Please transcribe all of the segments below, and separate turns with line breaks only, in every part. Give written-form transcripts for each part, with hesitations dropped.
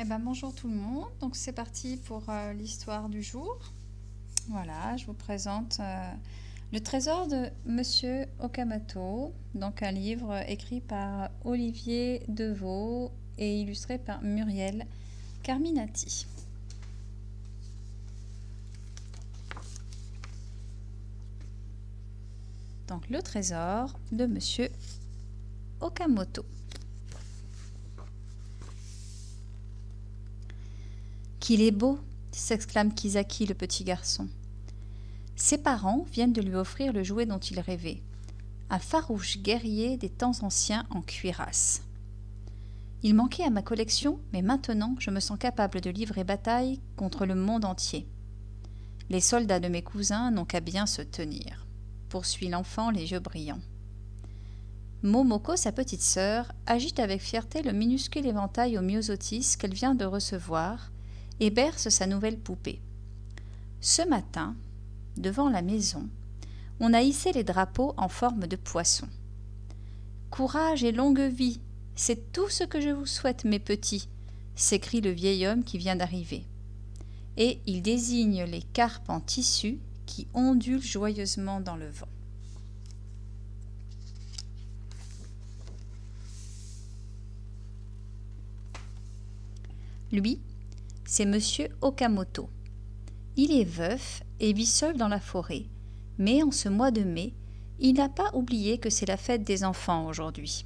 Bonjour tout le monde. Donc c'est parti pour l'histoire du jour. Voilà, je vous présente Le trésor de Monsieur Okamoto, donc un livre écrit par Olivier Deveau et illustré par Muriel Carminati. Donc le trésor de Monsieur Okamoto. Qu'il est beau, s'exclame Kisaki, le petit garçon. Ses parents viennent de lui offrir le jouet dont il rêvait, un farouche guerrier des temps anciens en cuirasse. Il manquait à ma collection, mais maintenant je me sens capable de livrer bataille contre le monde entier. Les soldats de mes cousins n'ont qu'à bien se tenir, poursuit l'enfant les yeux brillants. Momoko, sa petite sœur, agite avec fierté le minuscule éventail au myosotis qu'elle vient de recevoir et berce sa nouvelle poupée. Ce matin, devant la maison, on a hissé les drapeaux en forme de poisson. Courage et longue vie, c'est tout ce que je vous souhaite, mes petits, s'écrie le vieil homme qui vient d'arriver. Et il désigne les carpes en tissu qui ondulent joyeusement dans le vent. Lui, c'est Monsieur Okamoto. Il est veuf et vit seul dans la forêt, mais en ce mois de mai, il n'a pas oublié que c'est la fête des enfants aujourd'hui.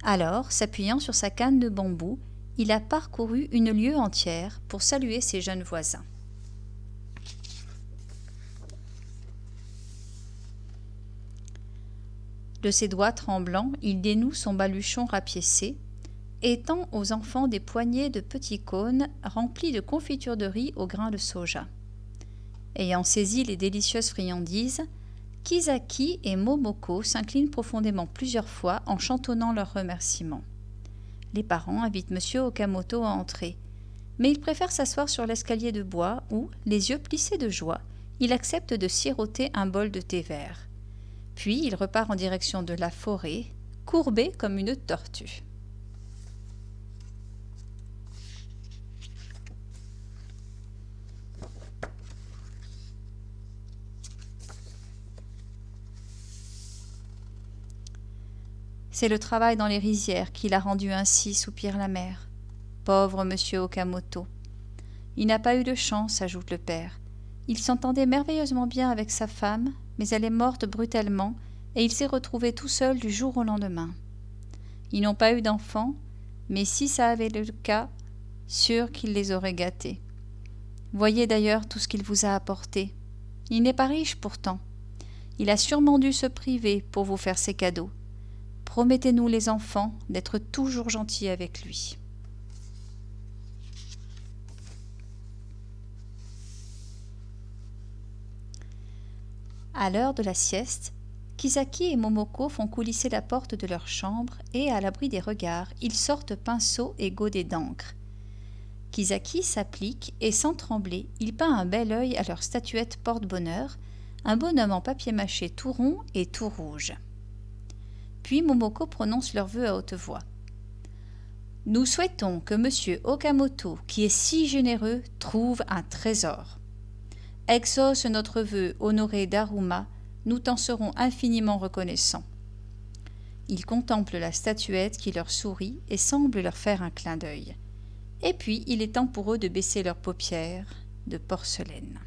Alors, s'appuyant sur sa canne de bambou, il a parcouru une lieue entière pour saluer ses jeunes voisins. De ses doigts tremblants, il dénoue son baluchon rapiécé et tend aux enfants des poignées de petits cônes remplis de confiture de riz au grain de soja. Ayant saisi les délicieuses friandises, Kisaki et Momoko s'inclinent profondément plusieurs fois en chantonnant leurs remerciements. Les parents invitent Monsieur Okamoto à entrer, mais il préfère s'asseoir sur l'escalier de bois où, les yeux plissés de joie, il accepte de siroter un bol de thé vert. Puis il repart en direction de la forêt, courbé comme une tortue. C'est le travail dans les rizières qui l'a rendu ainsi, soupire la mère. Pauvre Monsieur Okamoto. Il n'a pas eu de chance, ajoute le père. Il s'entendait merveilleusement bien avec sa femme, mais elle est morte brutalement et il s'est retrouvé tout seul du jour au lendemain. Ils n'ont pas eu d'enfants, mais si ça avait été le cas, sûr qu'il les aurait gâtés. Voyez d'ailleurs tout ce qu'il vous a apporté. Il n'est pas riche pourtant. Il a sûrement dû se priver pour vous faire ces cadeaux. Promettez-nous les enfants d'être toujours gentils avec lui. À l'heure de la sieste, Kisaki et Momoko font coulisser la porte de leur chambre et, à l'abri des regards, ils sortent pinceau et godet d'encre. Kisaki s'applique et, sans trembler, il peint un bel œil à leur statuette porte-bonheur, un bonhomme en papier mâché tout rond et tout rouge. Puis Momoko prononce leurs vœux à haute voix. « Nous souhaitons que Monsieur Okamoto, qui est si généreux, trouve un trésor. Exauce notre vœu, honoré Daruma, nous t'en serons infiniment reconnaissants. » Ils contemplent la statuette qui leur sourit et semble leur faire un clin d'œil. Et puis il est temps pour eux de baisser leurs paupières de porcelaine.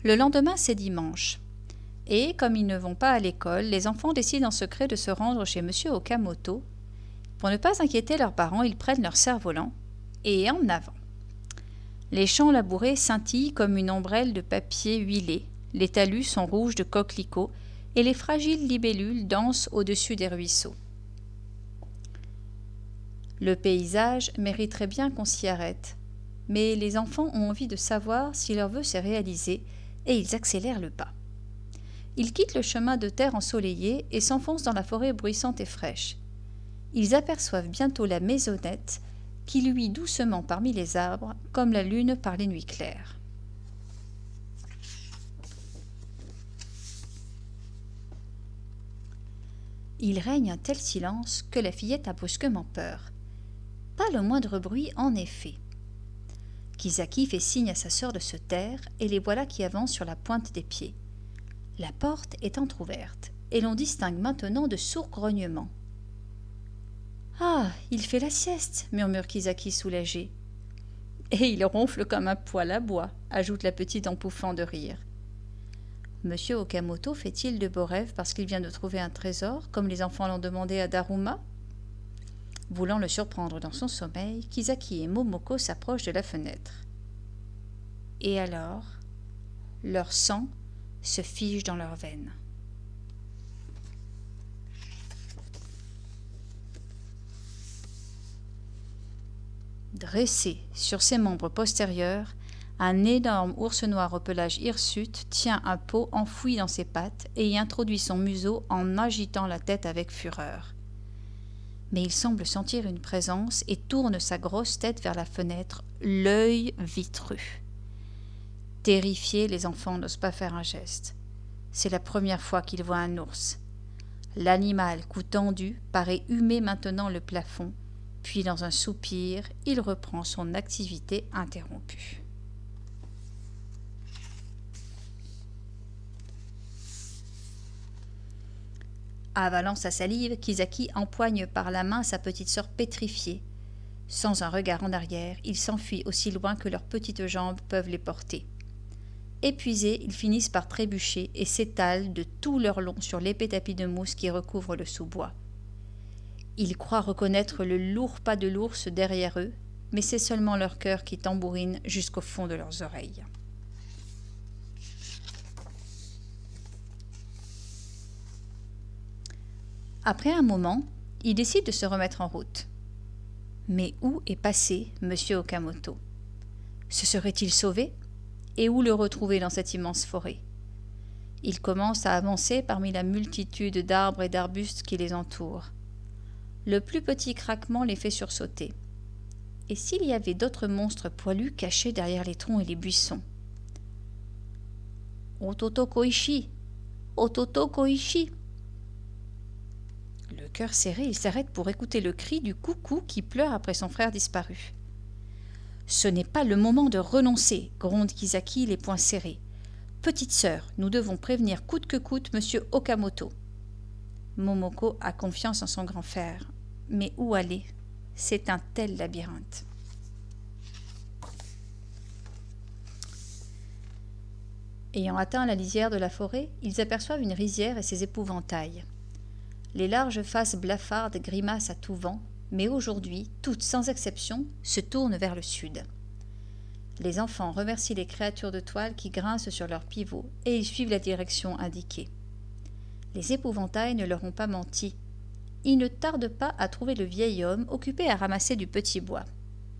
Le lendemain, c'est dimanche. Et, comme ils ne vont pas à l'école, les enfants décident en secret de se rendre chez Monsieur Okamoto. Pour ne pas inquiéter leurs parents, ils prennent leur cerf-volant et en avant. Les champs labourés scintillent comme une ombrelle de papier huilé, les talus sont rouges de coquelicots et les fragiles libellules dansent au-dessus des ruisseaux. Le paysage mériterait bien qu'on s'y arrête, mais les enfants ont envie de savoir si leur vœu s'est réalisé et ils accélèrent le pas. Ils quittent le chemin de terre ensoleillé et s'enfoncent dans la forêt bruissante et fraîche. Ils aperçoivent bientôt la maisonnette qui luit doucement parmi les arbres comme la lune par les nuits claires. Il règne un tel silence que la fillette a brusquement peur. Pas le moindre bruit en effet. Kisaki fait signe à sa sœur de se taire et les voilà qui avancent sur la pointe des pieds. La porte est entr'ouverte et l'on distingue maintenant de sourds grognements. « Ah, il fait la sieste !» murmure Kisaki soulagé. « Et il ronfle comme un poêle à bois !» ajoute la petite en pouffant de rire. Monsieur Okamoto fait-il de beaux rêves parce qu'il vient de trouver un trésor, comme les enfants l'ont demandé à Daruma? Voulant le surprendre dans son sommeil, Kisaki et Momoko s'approchent de la fenêtre. Et alors, leur sang se fige dans leurs veines. Dressé sur ses membres postérieurs, un énorme ours noir au pelage hirsute tient un pot enfoui dans ses pattes et y introduit son museau en agitant la tête avec fureur. Mais il semble sentir une présence et tourne sa grosse tête vers la fenêtre, l'œil vitreux. Terrifiés, les enfants n'osent pas faire un geste. C'est la première fois qu'ils voient un ours. L'animal, cou tendu, paraît humer maintenant le plafond, puis dans un soupir, il reprend son activité interrompue. Avalant sa salive, Kisaki empoigne par la main sa petite sœur pétrifiée. Sans un regard en arrière, il s'enfuit aussi loin que leurs petites jambes peuvent les porter. Épuisés, ils finissent par trébucher et s'étalent de tout leur long sur l'épais tapis de mousse qui recouvre le sous-bois. Ils croient reconnaître le lourd pas de l'ours derrière eux, mais c'est seulement leur cœur qui tambourine jusqu'au fond de leurs oreilles. Après un moment, ils décident de se remettre en route. Mais où est passé Monsieur Okamoto? Se serait-il sauvé? Et où le retrouver dans cette immense forêt? Ils commencent à avancer parmi la multitude d'arbres et d'arbustes qui les entourent. Le plus petit craquement les fait sursauter. Et s'il y avait d'autres monstres poilus cachés derrière les troncs et les buissons? Ototo Koichi! Ototo Koichi! Le cœur serré, il s'arrête pour écouter le cri du coucou qui pleure après son frère disparu. Ce n'est pas le moment de renoncer, gronde Kisaki, les poings serrés. Petite sœur, nous devons prévenir coûte que coûte Monsieur Okamoto. Momoko a confiance en son grand frère. Mais où aller? C'est un tel labyrinthe. Ayant atteint la lisière de la forêt, ils aperçoivent une rizière et ses épouvantails. Les larges faces blafardes grimacent à tout vent, mais aujourd'hui, toutes sans exception, se tournent vers le sud. Les enfants remercient les créatures de toile qui grincent sur leurs pivots et ils suivent la direction indiquée. Les épouvantails ne leur ont pas menti. Ils ne tardent pas à trouver le vieil homme occupé à ramasser du petit bois.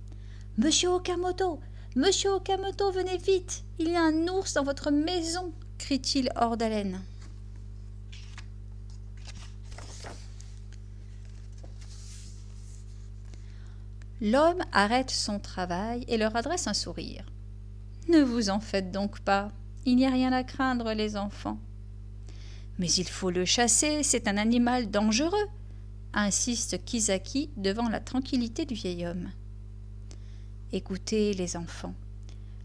« Monsieur Okamoto! Monsieur Okamoto, venez vite! Il y a un ours dans votre maison !» crie-t-il hors d'haleine. L'homme arrête son travail et leur adresse un sourire. « Ne vous en faites donc pas, il n'y a rien à craindre, les enfants. »« Mais il faut le chasser, c'est un animal dangereux !» insiste Kisaki devant la tranquillité du vieil homme. « Écoutez, les enfants,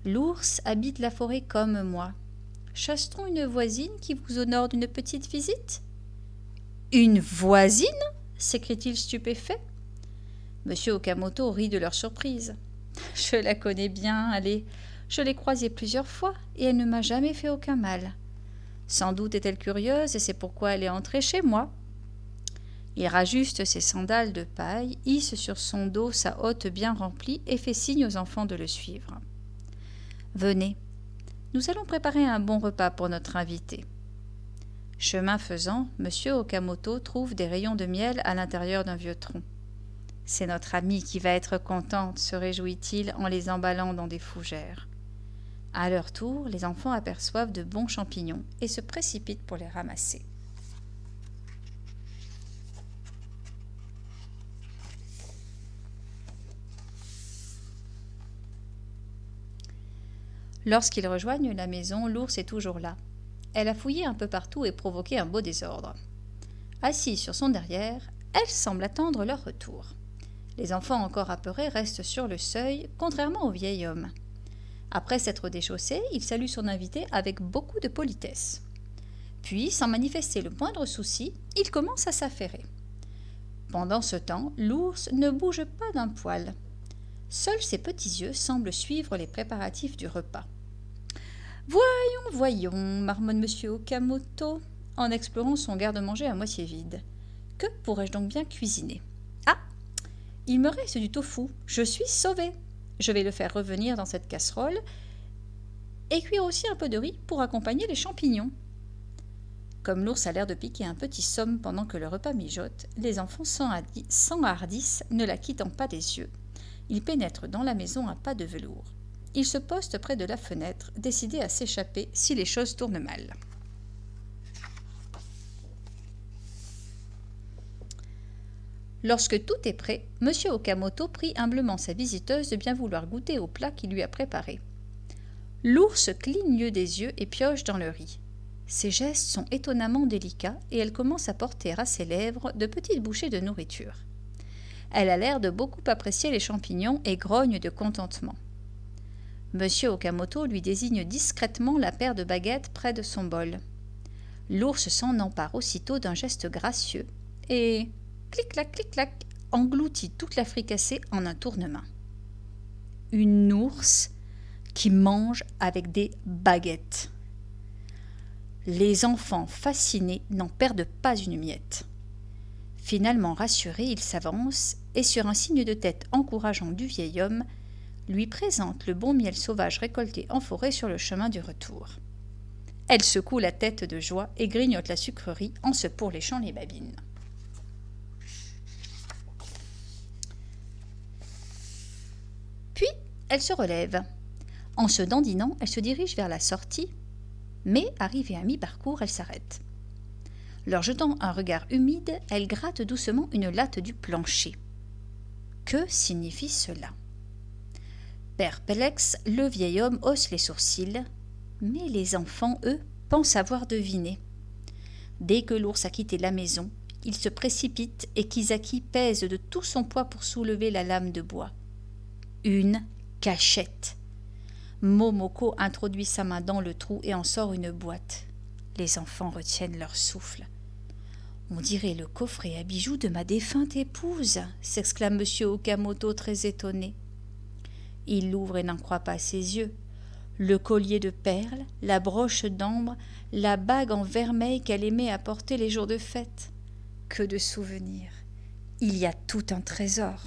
l'ours habite la forêt comme moi. Chasse-t-on une voisine qui vous honore d'une petite visite ?»« Une voisine ?» s'écrie-t-il stupéfait. Monsieur Okamoto rit de leur surprise. « Je la connais bien, allez, je l'ai croisée plusieurs fois et elle ne m'a jamais fait aucun mal. Sans doute est-elle curieuse et c'est pourquoi elle est entrée chez moi. » Il rajuste ses sandales de paille, hisse sur son dos sa hotte bien remplie et fait signe aux enfants de le suivre. « Venez, nous allons préparer un bon repas pour notre invité. » Chemin faisant, Monsieur Okamoto trouve des rayons de miel à l'intérieur d'un vieux tronc. « C'est notre amie qui va être contente, se réjouit-il en les emballant dans des fougères. » À leur tour, les enfants aperçoivent de bons champignons et se précipitent pour les ramasser. Lorsqu'ils rejoignent la maison, l'ours est toujours là. Elle a fouillé un peu partout et provoqué un beau désordre. Assise sur son derrière, elle semble attendre leur retour. Les enfants encore apeurés restent sur le seuil, contrairement au vieil homme. Après s'être déchaussé, il salue son invité avec beaucoup de politesse. Puis, sans manifester le moindre souci, il commence à s'affairer. Pendant ce temps, l'ours ne bouge pas d'un poil. Seuls ses petits yeux semblent suivre les préparatifs du repas. « Voyons, marmonne monsieur Okamoto, en explorant son garde-manger à moitié vide. Que pourrais-je donc bien cuisiner ? Ah, il me reste du tofu, je suis sauvé. Je vais le faire revenir dans cette casserole et cuire aussi un peu de riz pour accompagner les champignons. » Comme l'ours a l'air de piquer un petit somme pendant que le repas mijote, les enfants s'enhardissent, ne la quittant pas des yeux. Ils pénètrent dans la maison à pas de velours. Ils se postent près de la fenêtre, décidés à s'échapper si les choses tournent mal. Lorsque tout est prêt, M. Okamoto prie humblement sa visiteuse de bien vouloir goûter au plat qu'il lui a préparé. L'ours cligne des yeux et pioche dans le riz. Ses gestes sont étonnamment délicats et elle commence à porter à ses lèvres de petites bouchées de nourriture. Elle a l'air de beaucoup apprécier les champignons et grogne de contentement. Monsieur Okamoto lui désigne discrètement la paire de baguettes près de son bol. L'ours s'en empare aussitôt d'un geste gracieux et, clic-clac, engloutit toute la fricassée en un tournement. Une ours qui mange avec des baguettes. Les enfants fascinés n'en perdent pas une miette. Finalement rassuré, il s'avance et sur un signe de tête encourageant du vieil homme, lui présente le bon miel sauvage récolté en forêt sur le chemin du retour. Elle secoue la tête de joie et grignote la sucrerie en se pourléchant les babines. Puis, elle se relève. En se dandinant, elle se dirige vers la sortie, mais, arrivée à mi-parcours, elle s'arrête. Leur jetant un regard humide, elle gratte doucement une latte du plancher. Que signifie cela ? Perplexe, le vieil homme hausse les sourcils, mais les enfants, eux, pensent avoir deviné. Dès que l'ours a quitté la maison, il se précipite et Kisaki pèse de tout son poids pour soulever la lame de bois. Une cachette. Momoko introduit sa main dans le trou et en sort une boîte. Les enfants retiennent leur souffle. « On dirait le coffret à bijoux de ma défunte épouse !» s'exclame M. Okamoto très étonné. Il l'ouvre et n'en croit pas ses yeux. Le collier de perles, la broche d'ambre, la bague en vermeil qu'elle aimait à porter les jours de fête. Que de souvenirs! Il y a tout un trésor.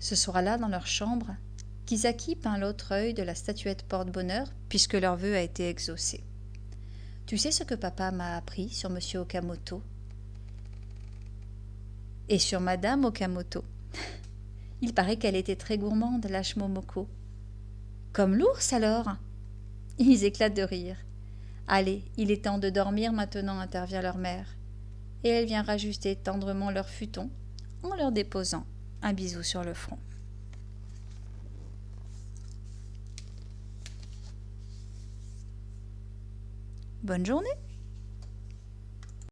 Ce soir-là, dans leur chambre, Kisaki peint l'autre œil de la statuette porte-bonheur puisque leur vœu a été exaucé. « Tu sais ce que papa m'a appris sur M. Okamoto et sur Madame Okamoto. Il paraît qu'elle était très gourmande, lâche Momoko. »« Comme l'ours alors ?» Ils éclatent de rire. « Allez, il est temps de dormir maintenant, intervient leur mère. Et elle vient rajuster tendrement leur futon en leur déposant un bisou sur le front. Bonne journée!